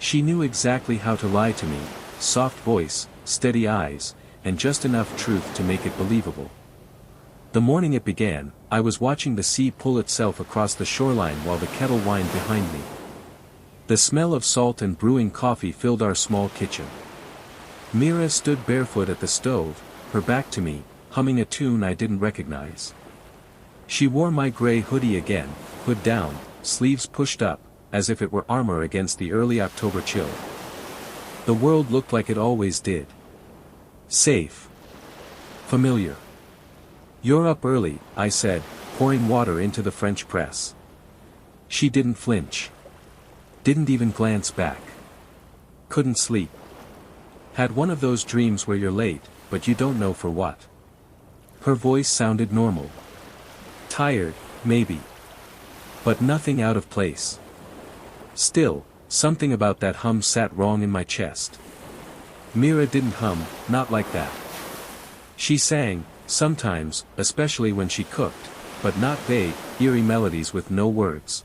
She knew exactly how to lie to me, soft voice, steady eyes, and just enough truth to make it believable. The morning it began, I was watching the sea pull itself across the shoreline while the kettle whined behind me. The smell of salt and brewing coffee filled our small kitchen. Mira stood barefoot at the stove, her back to me, humming a tune I didn't recognize. She wore my gray hoodie again, hood down, sleeves pushed up, as if it were armor against the early October chill. The world looked like it always did. Safe. Familiar. "You're up early," I said, pouring water into the French press. She didn't flinch. Didn't even glance back. Couldn't sleep. Had one of those dreams where you're late, but you don't know for what. Her voice sounded normal. Tired, maybe. But nothing out of place. Still, something about that hum sat wrong in my chest. Mira didn't hum, not like that. She sang, sometimes, especially when she cooked, but not vague, eerie melodies with no words.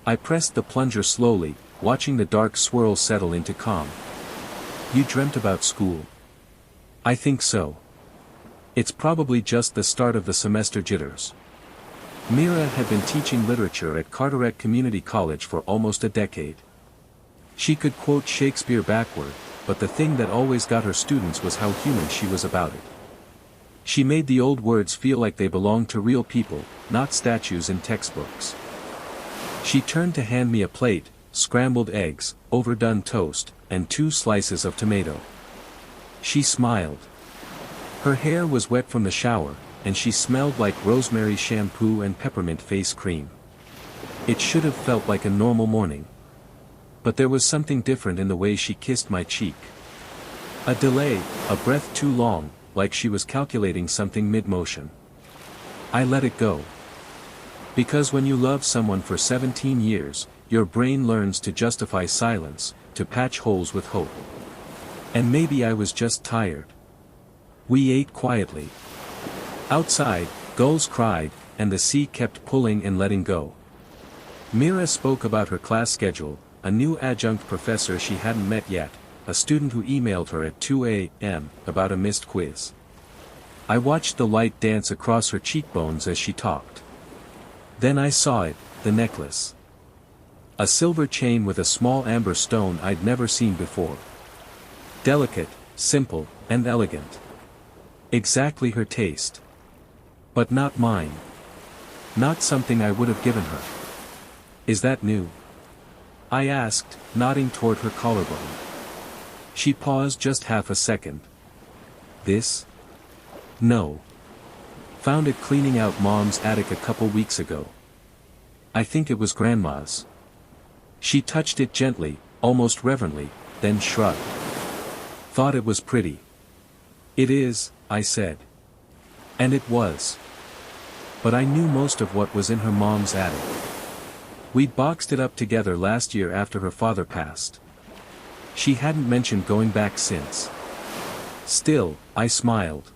I pressed the plunger slowly, watching the dark swirl settle into calm. "You dreamt about school?" "I think so. It's probably just the start of the semester jitters." Mira had been teaching literature at Carteret Community College for almost a decade. She could quote Shakespeare backward, but the thing that always got her students was how human she was about it. She made the old words feel like they belonged to real people, not statues in textbooks. She turned to hand me a plate, scrambled eggs, overdone toast, and 2 slices of tomato. She smiled. Her hair was wet from the shower, and she smelled like rosemary shampoo and peppermint face cream. It should have felt like a normal morning. But there was something different in the way she kissed my cheek. A delay, a breath too long, like she was calculating something mid-motion. I let it go. Because when you love someone for 17 years, your brain learns to justify silence, to patch holes with hope. And maybe I was just tired. We ate quietly. Outside, gulls cried, and the sea kept pulling and letting go. Mira spoke about her class schedule, a new adjunct professor she hadn't met yet, a student who emailed her at 2 a.m. about a missed quiz. I watched the light dance across her cheekbones as she talked. Then I saw it, the necklace. A silver chain with a small amber stone I'd never seen before. Delicate, simple, and elegant. Exactly her taste. But not mine. Not something I would have given her. "Is that new?" I asked, nodding toward her collarbone. She paused just half a second. "This? No. Found it cleaning out Mom's attic a couple weeks ago. I think it was Grandma's." She touched it gently, almost reverently, then shrugged. "Thought it was pretty." "It is," I said. And it was. But I knew most of what was in her mom's attic. We'd boxed it up together last year after her father passed. She hadn't mentioned going back since. Still, I smiled.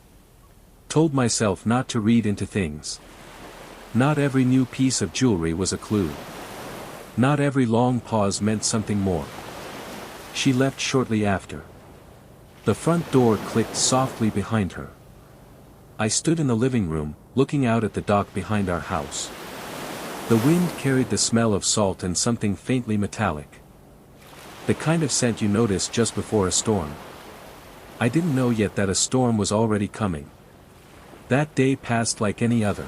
Told myself not to read into things. Not every new piece of jewelry was a clue. Not every long pause meant something more. She left shortly after. The front door clicked softly behind her. I stood in the living room, looking out at the dock behind our house. The wind carried the smell of salt and something faintly metallic. The kind of scent you notice just before a storm. I didn't know yet that a storm was already coming. That day passed like any other.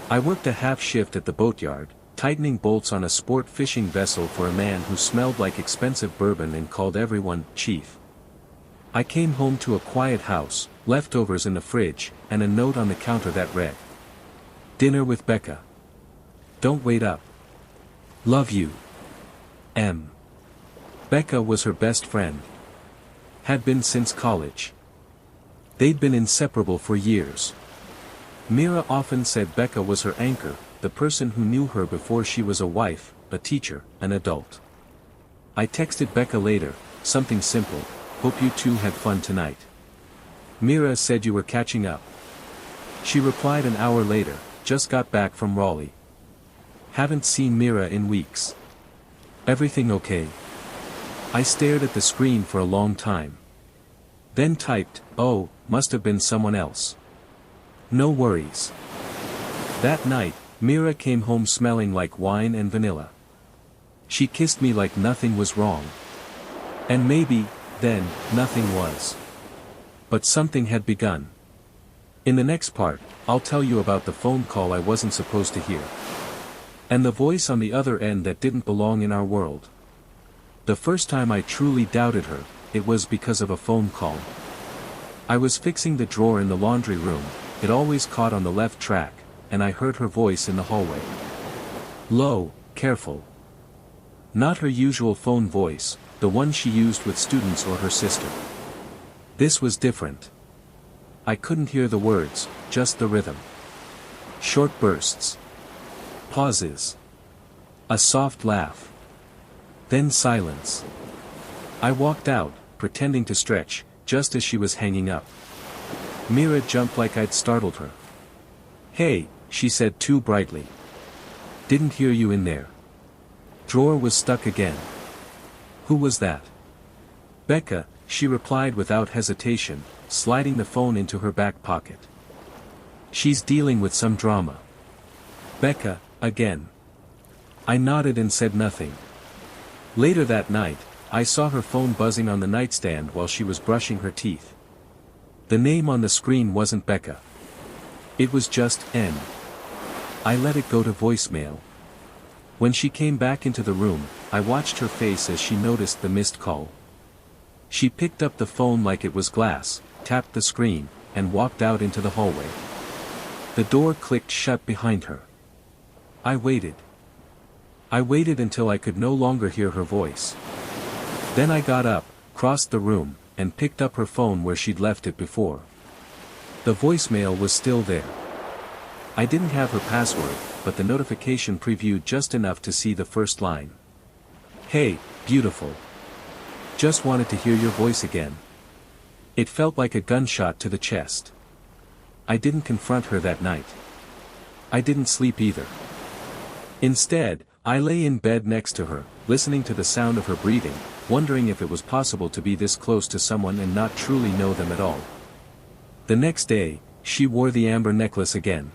I worked a half shift at the boatyard, tightening bolts on a sport fishing vessel for a man who smelled like expensive bourbon and called everyone "Chief." I came home to a quiet house, leftovers in the fridge, and a note on the counter that read, "Dinner with Becca. Don't wait up. Love you. M." Becca was her best friend. Had been since college. They'd been inseparable for years. Mira often said Becca was her anchor, the person who knew her before she was a wife, a teacher, an adult. I texted Becca later, something simple, "Hope you two had fun tonight. Mira said you were catching up." She replied an hour later, "Just got back from Raleigh. Haven't seen Mira in weeks. Everything okay?" I stared at the screen for a long time. Then typed, "Oh, must have been someone else. No worries." That night, Mira came home smelling like wine and vanilla. She kissed me like nothing was wrong. And maybe, then, nothing was. But something had begun. In the next part, I'll tell you about the phone call I wasn't supposed to hear. And the voice on the other end that didn't belong in our world. The first time I truly doubted her, it was because of a phone call. I was fixing the drawer in the laundry room, it always caught on the left track, and I heard her voice in the hallway. Low, careful. Not her usual phone voice, the one she used with students or her sister. This was different. I couldn't hear the words, just the rhythm. Short bursts. Pauses. A soft laugh. Then silence. I walked out, pretending to stretch, just as she was hanging up. Mira jumped like I'd startled her. "Hey," she said too brightly. "Didn't hear you in there." Drawer was stuck again. "Who was that?" "Becca," she replied without hesitation, sliding the phone into her back pocket. "She's dealing with some drama." "Becca, again." I nodded and said nothing. Later that night, I saw her phone buzzing on the nightstand while she was brushing her teeth. The name on the screen wasn't Becca. It was just N. I let it go to voicemail. When she came back into the room, I watched her face as she noticed the missed call. She picked up the phone like it was glass, tapped the screen, and walked out into the hallway. The door clicked shut behind her. I waited. I waited until I could no longer hear her voice. Then I got up, crossed the room, and picked up her phone where she'd left it before. The voicemail was still there. I didn't have her password, but the notification previewed just enough to see the first line. "Hey, beautiful. Just wanted to hear your voice again." It felt like a gunshot to the chest. I didn't confront her that night. I didn't sleep either. Instead, I lay in bed next to her, listening to the sound of her breathing, wondering if it was possible to be this close to someone and not truly know them at all. The next day, she wore the amber necklace again.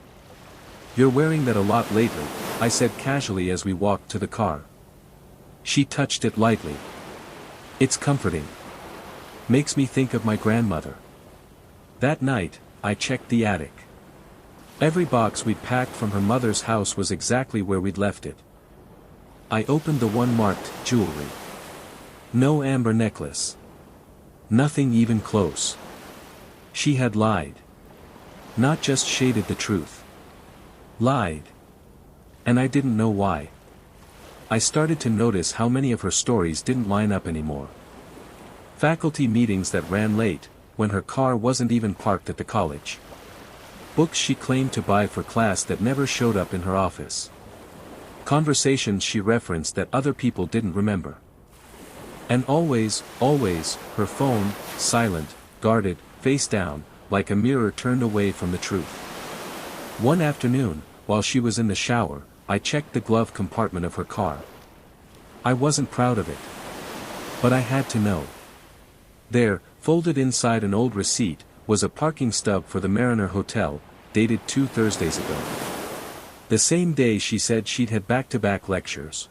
"You're wearing that a lot lately," I said casually as we walked to the car. She touched it lightly. "It's comforting. Makes me think of my grandmother." That night, I checked the attic. Every box we'd packed from her mother's house was exactly where we'd left it. I opened the one marked jewelry. No amber necklace. Nothing even close. She had lied. Not just shaded the truth. Lied. And I didn't know why. I started to notice how many of her stories didn't line up anymore. Faculty meetings that ran late, when her car wasn't even parked at the college. Books she claimed to buy for class that never showed up in her office. Conversations she referenced that other people didn't remember. And always, her phone, silent, guarded, face down, like a mirror turned away from the truth. One afternoon, while she was in the shower, I checked the glove compartment of her car. I wasn't proud of it. But I had to know. There, folded inside an old receipt, was a parking stub for the Mariner Hotel, dated 2 Thursdays ago. The same day she said she'd had back-to-back lectures.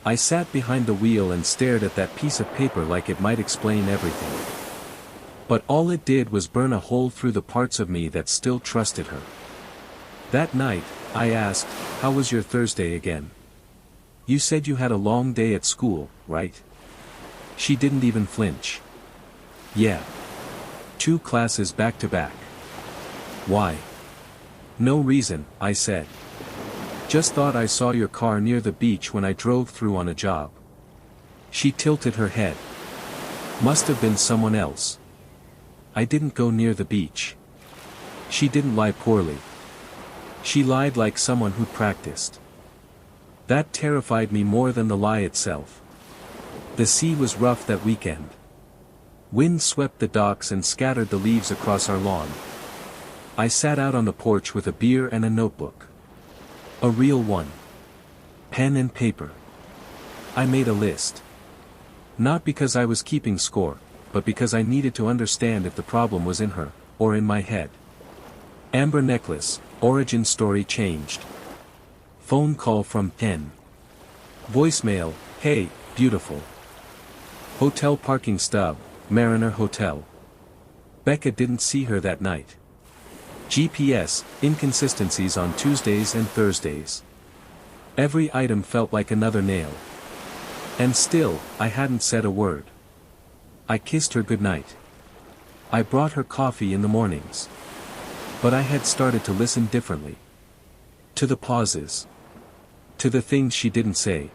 I sat behind the wheel and stared at that piece of paper like it might explain everything. But all it did was burn a hole through the parts of me that still trusted her. That night, I asked, "How was your Thursday again? You said you had a long day at school, right?" She didn't even flinch. "Yeah. 2 classes back-to-back." "Why?" "No reason," I said. "Just thought I saw your car near the beach when I drove through on a job." She tilted her head. "Must have been someone else. I didn't go near the beach." She didn't lie poorly. She lied like someone who'd practiced. That terrified me more than the lie itself. The sea was rough that weekend. Wind swept the docks and scattered the leaves across our lawn. I sat out on the porch with a beer and a notebook. A real one. Pen and paper. I made a list. Not because I was keeping score, but because I needed to understand if the problem was in her, or in my head. Amber necklace, origin story changed. Phone call from Pen. Voicemail, hey, beautiful. Hotel parking stub, Mariner Hotel. Becca didn't see her that night. GPS, inconsistencies on Tuesdays and Thursdays. Every item felt like another nail. And still, I hadn't said a word. I kissed her goodnight. I brought her coffee in the mornings. But I had started to listen differently. To the pauses. To the things she didn't say.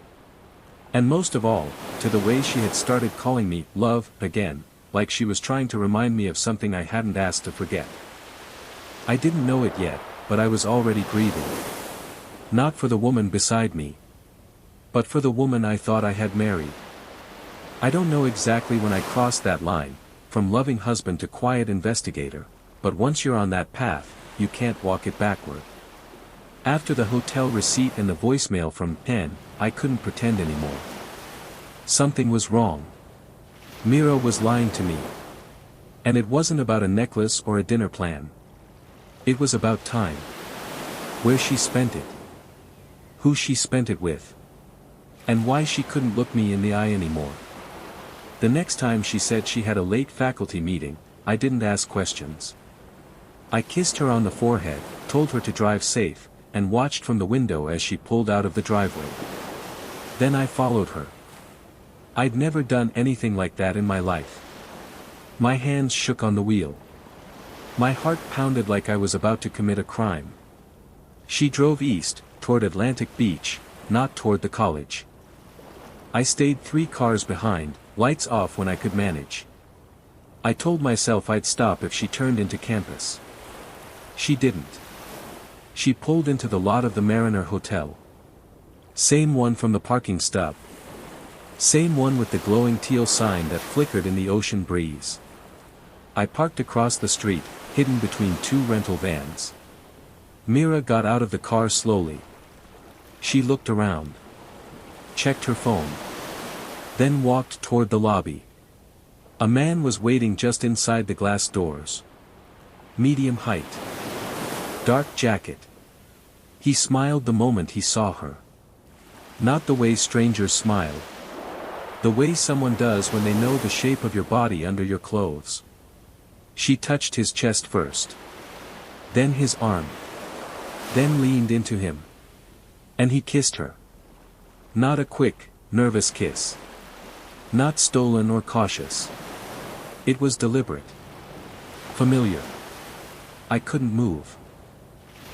And most of all, to the way she had started calling me love again, like she was trying to remind me of something I hadn't asked to forget. I didn't know it yet, but I was already grieving. Not for the woman beside me, but for the woman I thought I had married. I don't know exactly when I crossed that line, from loving husband to quiet investigator, but once you're on that path, you can't walk it backward. After the hotel receipt and the voicemail from Penn, I couldn't pretend anymore. Something was wrong. Mira was lying to me. And it wasn't about a necklace or a dinner plan. It was about time. Where she spent it. Who she spent it with. And why she couldn't look me in the eye anymore. The next time she said she had a late faculty meeting, I didn't ask questions. I kissed her on the forehead, told her to drive safe, and watched from the window as she pulled out of the driveway. Then I followed her. I'd never done anything like that in my life. My hands shook on the wheel. My heart pounded like I was about to commit a crime. She drove east, toward Atlantic Beach, not toward the college. I stayed 3 cars behind, lights off when I could manage. I told myself I'd stop if she turned into campus. She didn't. She pulled into the lot of the Mariner Hotel. Same one from the parking stub. Same one with the glowing teal sign that flickered in the ocean breeze. I parked across the street, hidden between 2 rental vans. Mira got out of the car slowly. She looked around. Checked her phone. Then walked toward the lobby. A man was waiting just inside the glass doors. Medium height. Dark jacket. He smiled the moment he saw her. Not the way strangers smile. The way someone does when they know the shape of your body under your clothes. She touched his chest first. Then his arm. Then leaned into him. And he kissed her. Not a quick, nervous kiss. Not stolen or cautious. It was deliberate. Familiar. I couldn't move.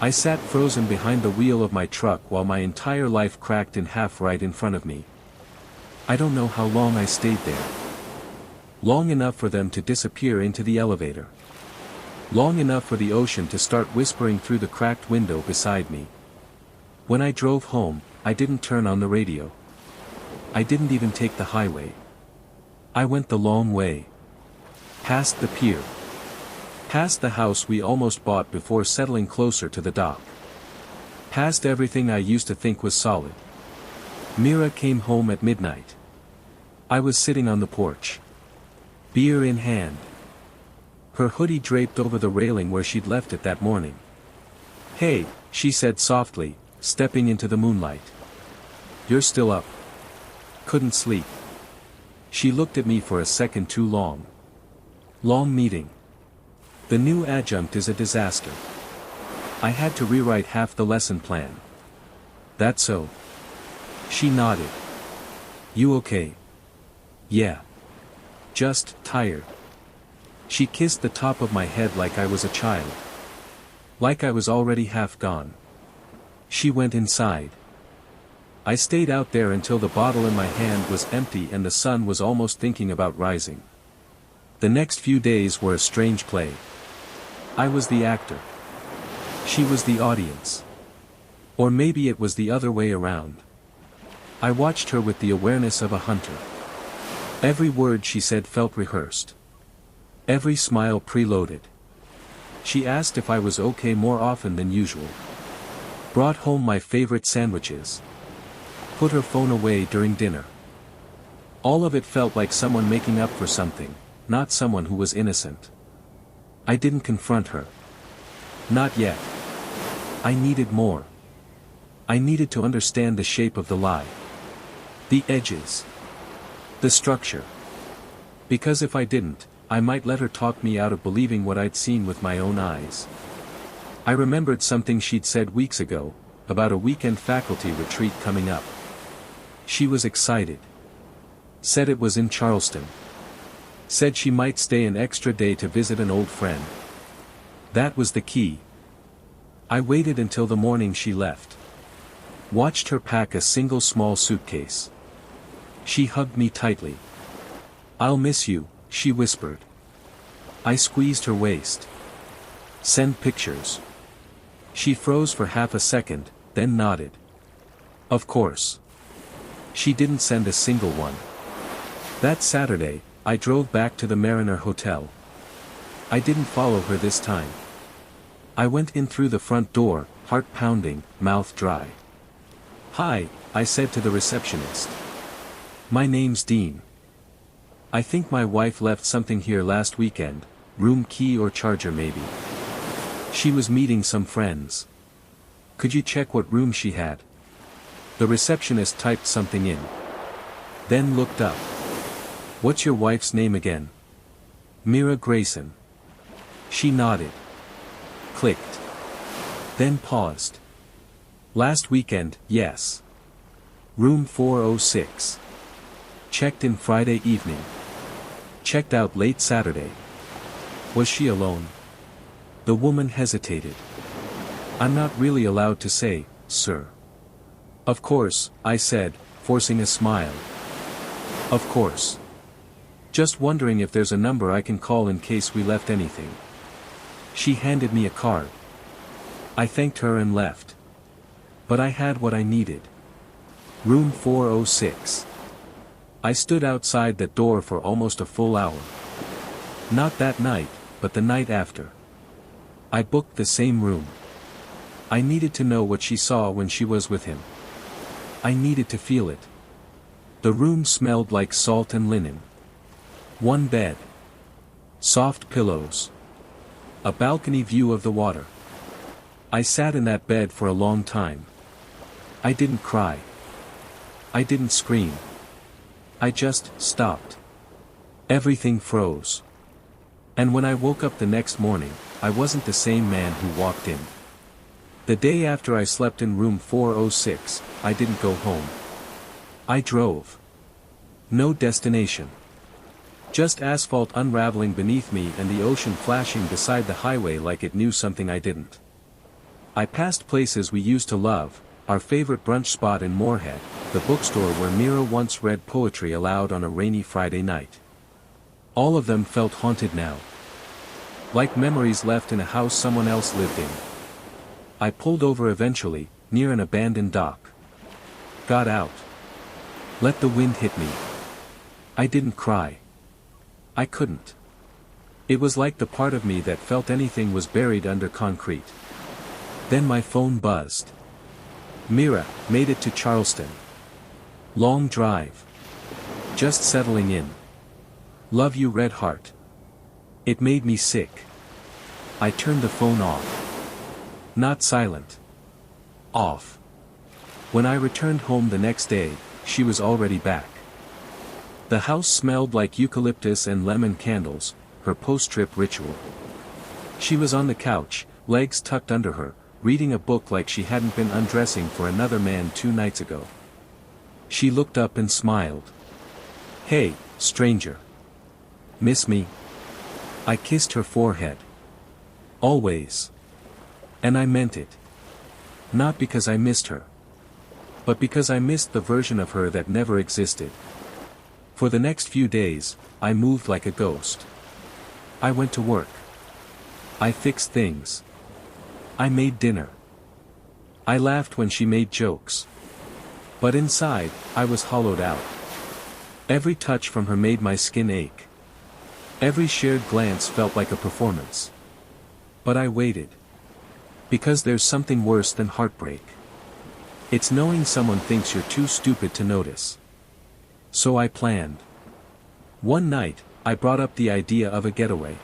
I sat frozen behind the wheel of my truck while my entire life cracked in half right in front of me. I don't know how long I stayed there. Long enough for them to disappear into the elevator. Long enough for the ocean to start whispering through the cracked window beside me. When I drove home, I didn't turn on the radio. I didn't even take the highway. I went the long way. Past the pier. Past the house we almost bought before settling closer to the dock. Past everything I used to think was solid. Mira came home at midnight. I was sitting on the porch. Beer in hand. Her hoodie draped over the railing where she'd left it that morning. "Hey," she said softly, stepping into the moonlight. "You're still up?" "Couldn't sleep." She looked at me for a second too long. Long meeting. The new adjunct is a disaster. I had to rewrite half the lesson plan. "That so?" She nodded. "You okay?" "Yeah. Just tired." She kissed the top of my head like I was a child. Like I was already half gone. She went inside. I stayed out there until the bottle in my hand was empty and the sun was almost thinking about rising. The next few days were a strange play. I was the actor. She was the audience. Or maybe it was the other way around. I watched her with the awareness of a hunter. Every word she said felt rehearsed. Every smile preloaded. She asked if I was okay more often than usual. Brought home my favorite sandwiches. Put her phone away during dinner. All of it felt like someone making up for something, not someone who was innocent. I didn't confront her. Not yet. I needed more. I needed to understand the shape of the lie. The edges. The structure. Because if I didn't, I might let her talk me out of believing what I'd seen with my own eyes. I remembered something she'd said weeks ago, about a weekend faculty retreat coming up. She was excited. Said it was in Charleston. Said she might stay an extra day to visit an old friend. That was the key. I waited until the morning she left. Watched her pack a single small suitcase. She hugged me tightly. "I'll miss you," she whispered. I squeezed her waist. "Send pictures." She froze for half a second, then nodded. Of course. She didn't send a single one. That Saturday, I drove back to the Mariner Hotel. I didn't follow her this time. I went in through the front door, heart pounding, mouth dry. "Hi," I said to the receptionist. "My name's Dean. I think my wife left something here last weekend, room key or charger maybe. She was meeting some friends. Could you check what room she had?" The receptionist typed something in. Then looked up. "What's your wife's name again?" "Mira Grayson." She nodded. Clicked. Then paused. "Last weekend, yes. Room 406. Checked in Friday evening. Checked out late Saturday." Was she alone? The woman hesitated. "I'm not really allowed to say, sir." "Of course," I said, forcing a smile. "Of course. Just wondering if there's a number I can call in case we left anything." She handed me a card. I thanked her and left. But I had what I needed. Room 406. I stood outside that door for almost a full hour. Not that night, but the night after. I booked the same room. I needed to know what she saw when she was with him. I needed to feel it. The room smelled like salt and linen. One bed. Soft pillows. A balcony view of the water. I sat in that bed for a long time. I didn't cry. I didn't scream. I just stopped. Everything froze. And when I woke up the next morning, I wasn't the same man who walked in. The day after I slept in room 406, I didn't go home. I drove. No destination. Just asphalt unraveling beneath me and the ocean flashing beside the highway like it knew something I didn't. I passed places we used to love, our favorite brunch spot in Moorhead, the bookstore where Mira once read poetry aloud on a rainy Friday night. All of them felt haunted now. Like memories left in a house someone else lived in. I pulled over eventually, near an abandoned dock. Got out. Let the wind hit me. I didn't cry. I couldn't. It was like the part of me that felt anything was buried under concrete. Then my phone buzzed. "Mira, made it to Charleston. Long drive. Just settling in. Love you, Red Heart." It made me sick. I turned the phone off. Not silent. Off. When I returned home the next day, she was already back. The house smelled like eucalyptus and lemon candles, her post-trip ritual. She was on the couch, legs tucked under her, reading a book like she hadn't been undressing for another man 2 nights ago. She looked up and smiled. "Hey, stranger. Miss me?" I kissed her forehead. "Always." And I meant it. Not because I missed her. But because I missed the version of her that never existed. For the next few days, I moved like a ghost. I went to work. I fixed things. I made dinner. I laughed when she made jokes. But inside, I was hollowed out. Every touch from her made my skin ache. Every shared glance felt like a performance. But I waited. Because there's something worse than heartbreak. It's knowing someone thinks you're too stupid to notice. So I planned. One night, I brought up the idea of a getaway.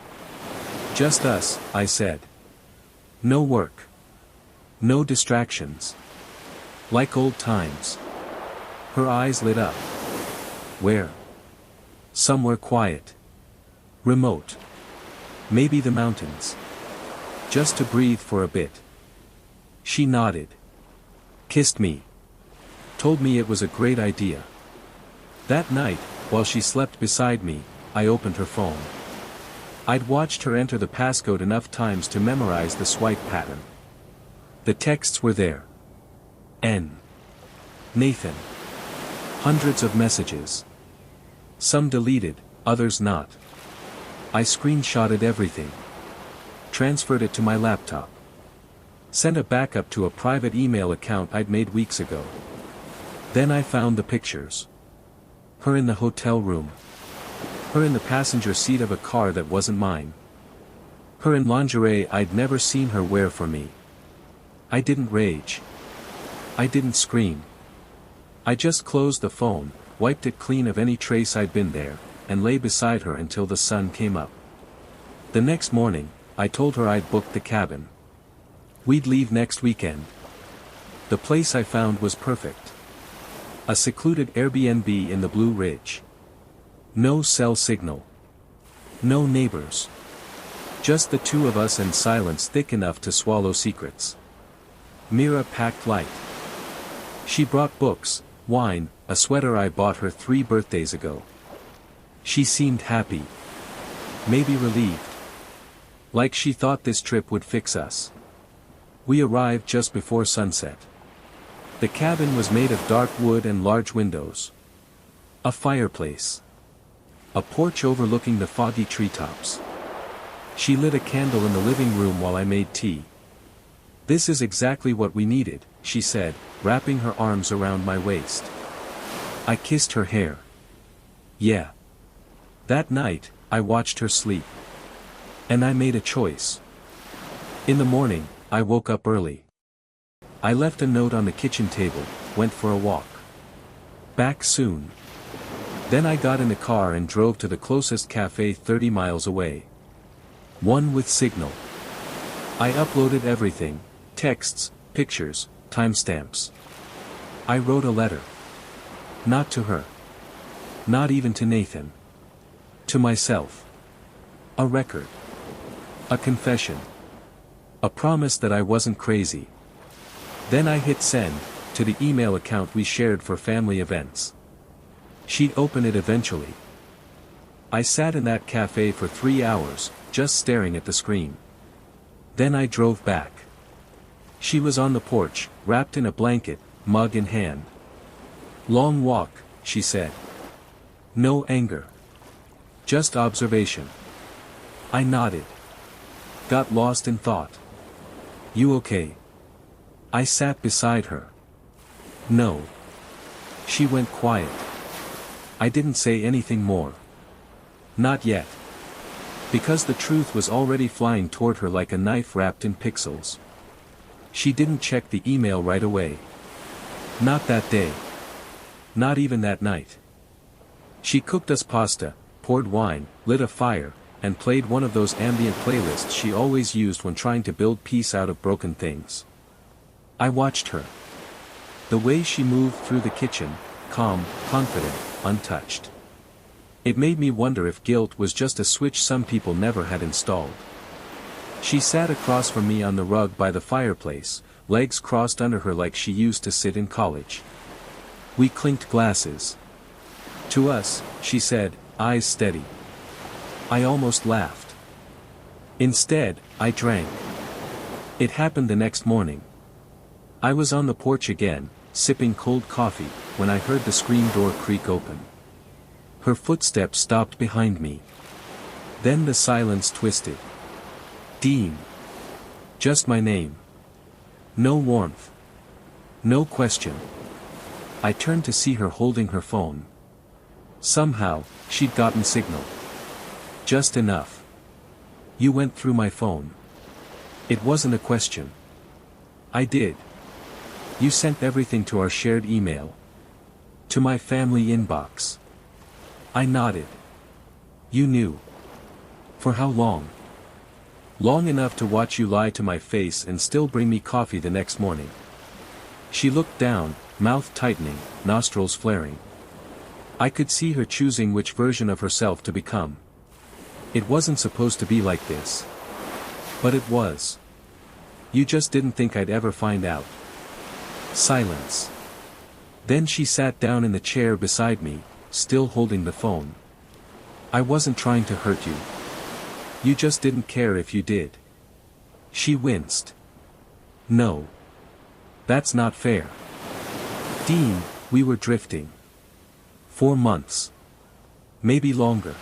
Just us, I said. No work. No distractions. Like old times. Her eyes lit up. Where? Somewhere quiet. Remote. Maybe the mountains. Just to breathe for a bit. She nodded. Kissed me. Told me it was a great idea. That night, while she slept beside me, I opened her phone. I'd watched her enter the passcode enough times to memorize the swipe pattern. The texts were there. N. Nathan. Hundreds of messages. Some deleted, others not. I screenshotted everything. Transferred it to my laptop. Sent a backup to a private email account I'd made weeks ago. Then I found the pictures. Her in the hotel room. Her in the passenger seat of a car that wasn't mine. Her in lingerie I'd never seen her wear for me. I didn't rage. I didn't scream. I just closed the phone, wiped it clean of any trace I'd been there, and lay beside her until the sun came up. The next morning, I told her I'd booked the cabin. We'd leave next weekend. The place I found was perfect. A secluded Airbnb in the Blue Ridge. No cell signal. No neighbors. Just the two of us and silence thick enough to swallow secrets. Mira packed light. She brought books, wine, a sweater I bought her 3 birthdays ago. She seemed happy. Maybe relieved. Like she thought this trip would fix us. We arrived just before sunset. The cabin was made of dark wood and large windows. A fireplace. A porch overlooking the foggy treetops. She lit a candle in the living room while I made tea. This is exactly what we needed, she said, wrapping her arms around my waist. I kissed her hair. Yeah. That night, I watched her sleep. And I made a choice. In the morning, I woke up early. I left a note on the kitchen table, went for a walk. Back soon. Then I got in the car and drove to the closest cafe 30 miles away. One with signal. I uploaded everything, texts, pictures, timestamps. I wrote a letter. Not to her. Not even to Nathan. To myself. A record. A confession. A promise that I wasn't crazy. Then I hit send, to the email account we shared for family events. She'd open it eventually. I sat in that cafe for 3 hours, just staring at the screen. Then I drove back. She was on the porch, wrapped in a blanket, mug in hand. Long walk, she said. No anger. Just observation. I nodded. Got lost in thought. You okay? I sat beside her. No. She went quiet. I didn't say anything more. Not yet. Because the truth was already flying toward her like a knife wrapped in pixels. She didn't check the email right away. Not that day. Not even that night. She cooked us pasta, poured wine, lit a fire, and played one of those ambient playlists she always used when trying to build peace out of broken things. I watched her. The way she moved through the kitchen, calm, confident, untouched. It made me wonder if guilt was just a switch some people never had installed. She sat across from me on the rug by the fireplace, legs crossed under her like she used to sit in college. We clinked glasses. To us, she said, eyes steady. I almost laughed. Instead, I drank. It happened the next morning. I was on the porch again, sipping cold coffee, when I heard the screen door creak open. Her footsteps stopped behind me. Then the silence twisted. Dean. Just my name. No warmth. No question. I turned to see her holding her phone. Somehow, she'd gotten signal. Just enough. You went through my phone. It wasn't a question. I did. You sent everything to our shared email. To my family inbox. I nodded. You knew. For how long? Long enough to watch you lie to my face and still bring me coffee the next morning. She looked down, mouth tightening, nostrils flaring. I could see her choosing which version of herself to become. It wasn't supposed to be like this. But it was. You just didn't think I'd ever find out. Silence. Then she sat down in the chair beside me, still holding the phone. I wasn't trying to hurt you. You just didn't care if you did. She winced. No. That's not fair. Dean, we were drifting. 4 months. Maybe longer.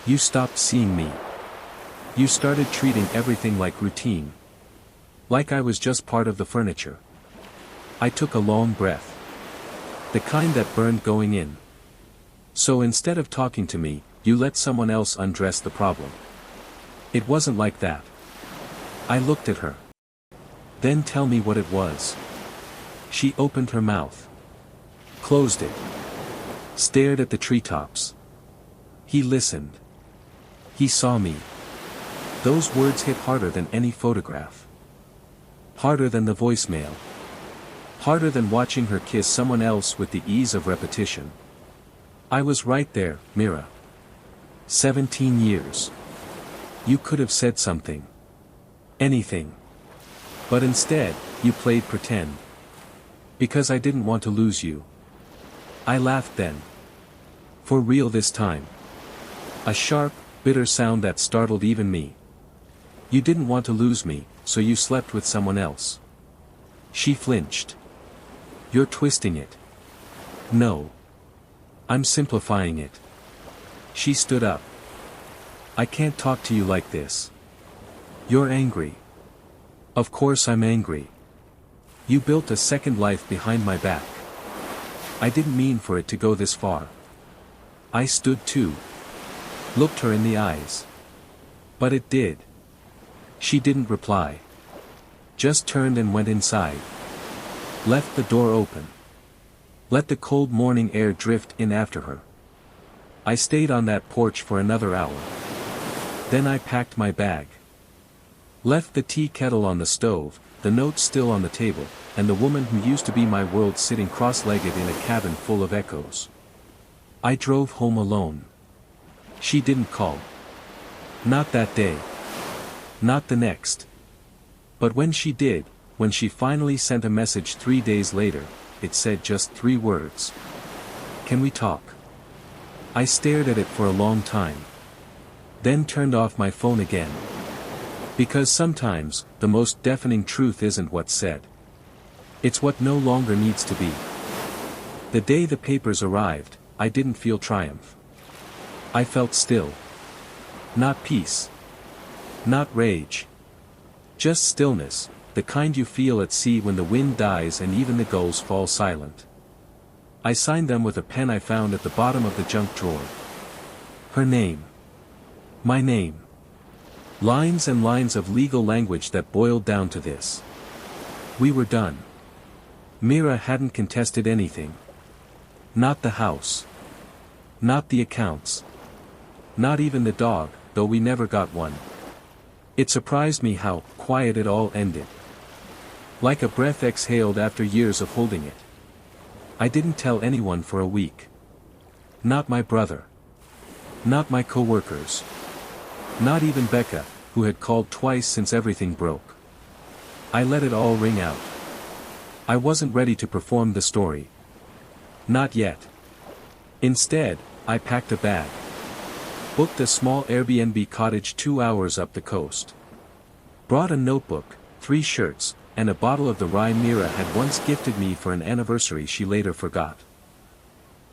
You stopped seeing me. You started treating everything like routine. Like I was just part of the furniture. I took a long breath. The kind that burned going in. So instead of talking to me, you let someone else undress the problem. It wasn't like that. I looked at her. Then tell me what it was. She opened her mouth. Closed it. Stared at the treetops. He listened. He saw me. Those words hit harder than any photograph. Harder than the voicemail. Harder than watching her kiss someone else with the ease of repetition. I was right there, Mira. 17 years. You could have said something. Anything. But instead, you played pretend. Because I didn't want to lose you. I laughed then. For real this time. A sharp, bitter sound that startled even me. You didn't want to lose me, so you slept with someone else. She flinched. You're twisting it. No. I'm simplifying it. She stood up. I can't talk to you like this. You're angry. Of course I'm angry. You built a second life behind my back. I didn't mean for it to go this far. I stood too. Looked her in the eyes. But it did. She didn't reply. Just turned and went inside. Left the door open. Let the cold morning air drift in after her. I stayed on that porch for another hour. Then I packed my bag. Left the tea kettle on the stove, the notes still on the table, and the woman who used to be my world sitting cross-legged in a cabin full of echoes. I drove home alone. She didn't call. Not that day. Not the next. But when she did, when she finally sent a message 3 days later, it said just 3 words. Can we talk? I stared at it for a long time. Then turned off my phone again. Because sometimes, the most deafening truth isn't what's said. It's what no longer needs to be. The day the papers arrived, I didn't feel triumph. I felt still. Not peace. Not rage. Just stillness, the kind you feel at sea when the wind dies and even the gulls fall silent. I signed them with a pen I found at the bottom of the junk drawer. Her name. My name. Lines and lines of legal language that boiled down to this. We were done. Mira hadn't contested anything. Not the house. Not the accounts. Not even the dog, though we never got one. It surprised me how quiet it all ended. Like a breath exhaled after years of holding it. I didn't tell anyone for a week. Not my brother. Not my coworkers. Not even Becca, who had called twice since everything broke. I let it all ring out. I wasn't ready to perform the story. Not yet. Instead, I packed a bag. Booked a small Airbnb cottage 2 hours up the coast. Brought a notebook, 3 shirts, and a bottle of the rye Mira had once gifted me for an anniversary she later forgot.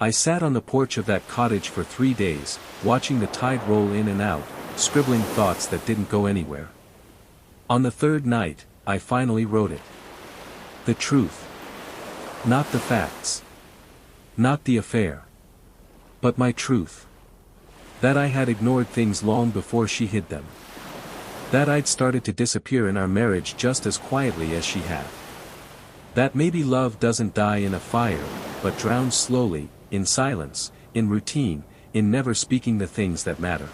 I sat on the porch of that cottage for 3 days, watching the tide roll in and out, scribbling thoughts that didn't go anywhere. On the 3rd night, I finally wrote it. The truth. Not the facts. Not the affair. But my truth. That I had ignored things long before she hid them. That I'd started to disappear in our marriage just as quietly as she had. That maybe love doesn't die in a fire, but drowns slowly, in silence, in routine, in never speaking the things that matter.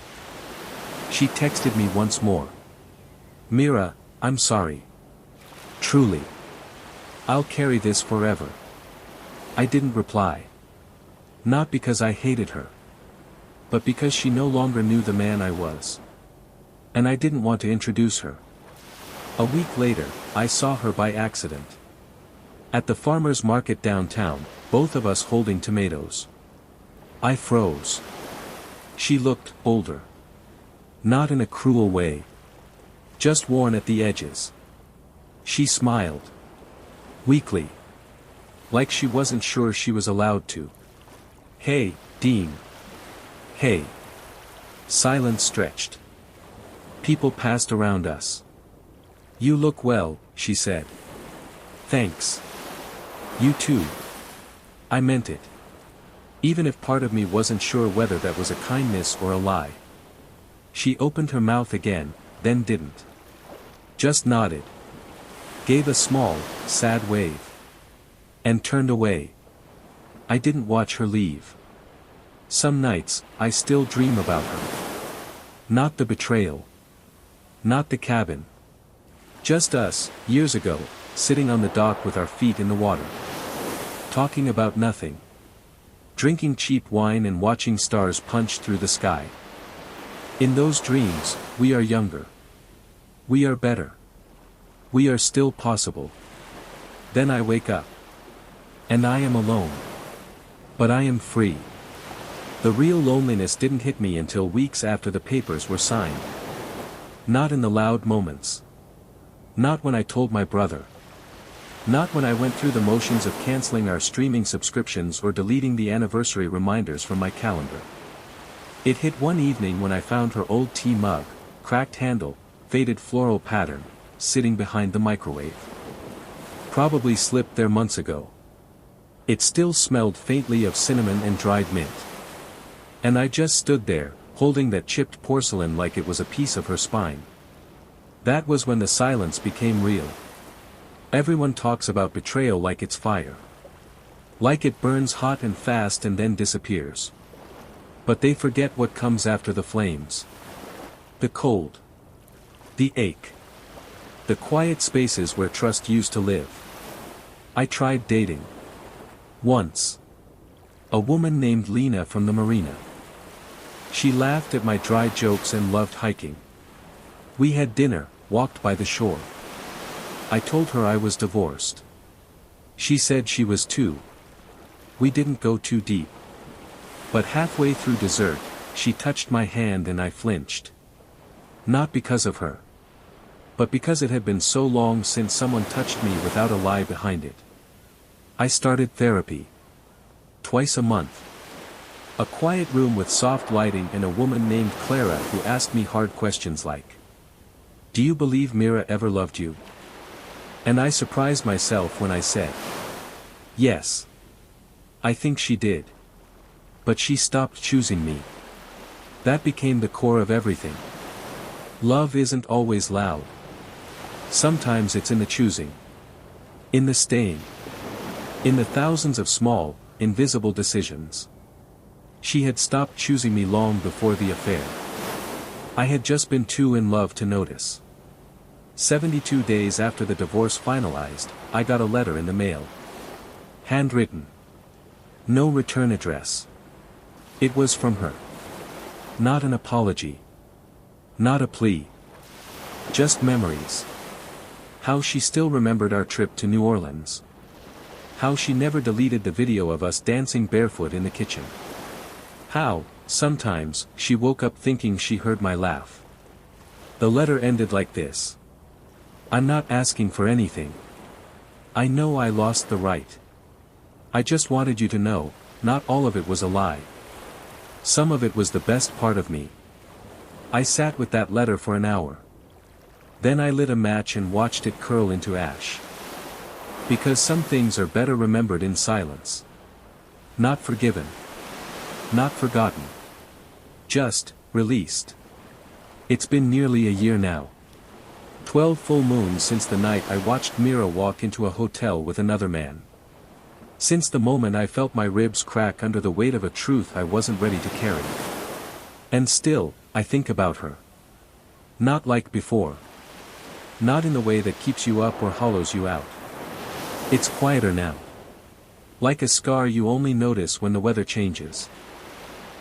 She texted me once more. "Mira, I'm sorry. Truly. I'll carry this forever." I didn't reply. Not because I hated her. But because she no longer knew the man I was. And I didn't want to introduce her. A week later, I saw her by accident. At the farmer's market downtown, both of us holding tomatoes. I froze. She looked older. Not in a cruel way. Just worn at the edges. She smiled. Weakly. Like she wasn't sure she was allowed to. "Hey, Dean." "Hey." Silence stretched. People passed around us. "You look well," she said. "Thanks. You too." I meant it. Even if part of me wasn't sure whether that was a kindness or a lie. She opened her mouth again, then didn't. Just nodded. Gave a small, sad wave. And turned away. I didn't watch her leave. Some nights, I still dream about her. Not the betrayal. Not the cabin. Just us, years ago, sitting on the dock with our feet in the water. Talking about nothing. Drinking cheap wine and watching stars punch through the sky. In those dreams, we are younger. We are better. We are still possible. Then I wake up. And I am alone. But I am free. The real loneliness didn't hit me until weeks after the papers were signed. Not in the loud moments. Not when I told my brother. Not when I went through the motions of canceling our streaming subscriptions or deleting the anniversary reminders from my calendar. It hit one evening when I found her old tea mug, cracked handle, faded floral pattern, sitting behind the microwave. Probably slipped there months ago. It still smelled faintly of cinnamon and dried mint. And I just stood there, holding that chipped porcelain like it was a piece of her spine. That was when the silence became real. Everyone talks about betrayal like it's fire. Like it burns hot and fast and then disappears. But they forget what comes after the flames. The cold. The ache. The quiet spaces where trust used to live. I tried dating. Once. A woman named Lena from the marina. She laughed at my dry jokes and loved hiking. We had dinner, walked by the shore. I told her I was divorced. She said she was too. We didn't go too deep. But halfway through dessert, she touched my hand and I flinched. Not because of her. But because it had been so long since someone touched me without a lie behind it. I started therapy. Twice a month. A quiet room with soft lighting and a woman named Clara who asked me hard questions like, "Do you believe Mira ever loved you?" And I surprised myself when I said, "Yes. I think she did. But she stopped choosing me." That became the core of everything. Love isn't always loud. Sometimes it's in the choosing. In the staying. In the thousands of small, invisible decisions. She had stopped choosing me long before the affair. I had just been too in love to notice. 72 days after the divorce finalized, I got a letter in the mail. Handwritten. No return address. It was from her. Not an apology. Not a plea. Just memories. How she still remembered our trip to New Orleans. How she never deleted the video of us dancing barefoot in the kitchen. How, sometimes, she woke up thinking she heard my laugh. The letter ended like this. "I'm not asking for anything. I know I lost the right. I just wanted you to know, not all of it was a lie. Some of it was the best part of me." I sat with that letter for an hour. Then I lit a match and watched it curl into ash. Because some things are better remembered in silence. Not forgiven. Not forgotten. Just, released. It's been nearly a year now. 12 full moons since the night I watched Mira walk into a hotel with another man. Since the moment I felt my ribs crack under the weight of a truth I wasn't ready to carry. And still, I think about her. Not like before. Not in the way that keeps you up or hollows you out. It's quieter now. Like a scar you only notice when the weather changes.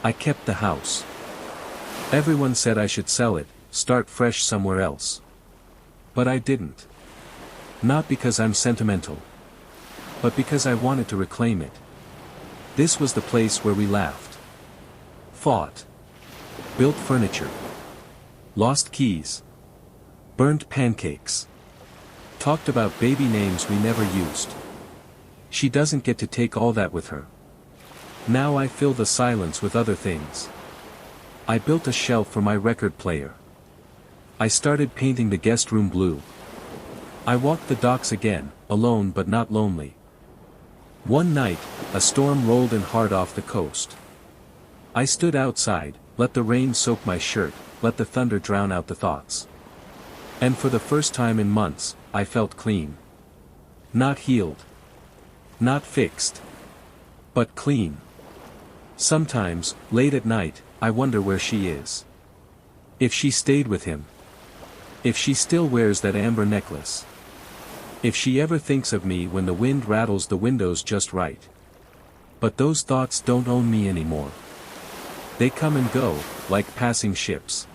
I kept the house. Everyone said I should sell it, start fresh somewhere else. But I didn't. Not because I'm sentimental. But because I wanted to reclaim it. This was the place where we laughed. Fought. Built furniture. Lost keys. Burned pancakes. Talked about baby names we never used. She doesn't get to take all that with her. Now I fill the silence with other things. I built a shelf for my record player. I started painting the guest room blue. I walked the docks again, alone but not lonely. One night, a storm rolled in hard off the coast. I stood outside, let the rain soak my shirt, let the thunder drown out the thoughts. And for the first time in months, I felt clean. Not healed. Not fixed. But clean. Sometimes, late at night, I wonder where she is. If she stayed with him. If she still wears that amber necklace. If she ever thinks of me when the wind rattles the windows just right. But those thoughts don't own me anymore. They come and go, like passing ships.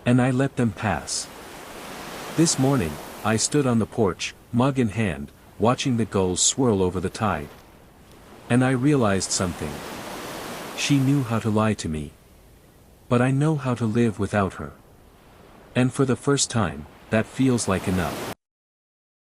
And I let them pass. This morning, I stood on the porch, mug in hand, watching the gulls swirl over the tide. And I realized something. She knew how to lie to me. But I know how to live without her. And for the first time, that feels like enough.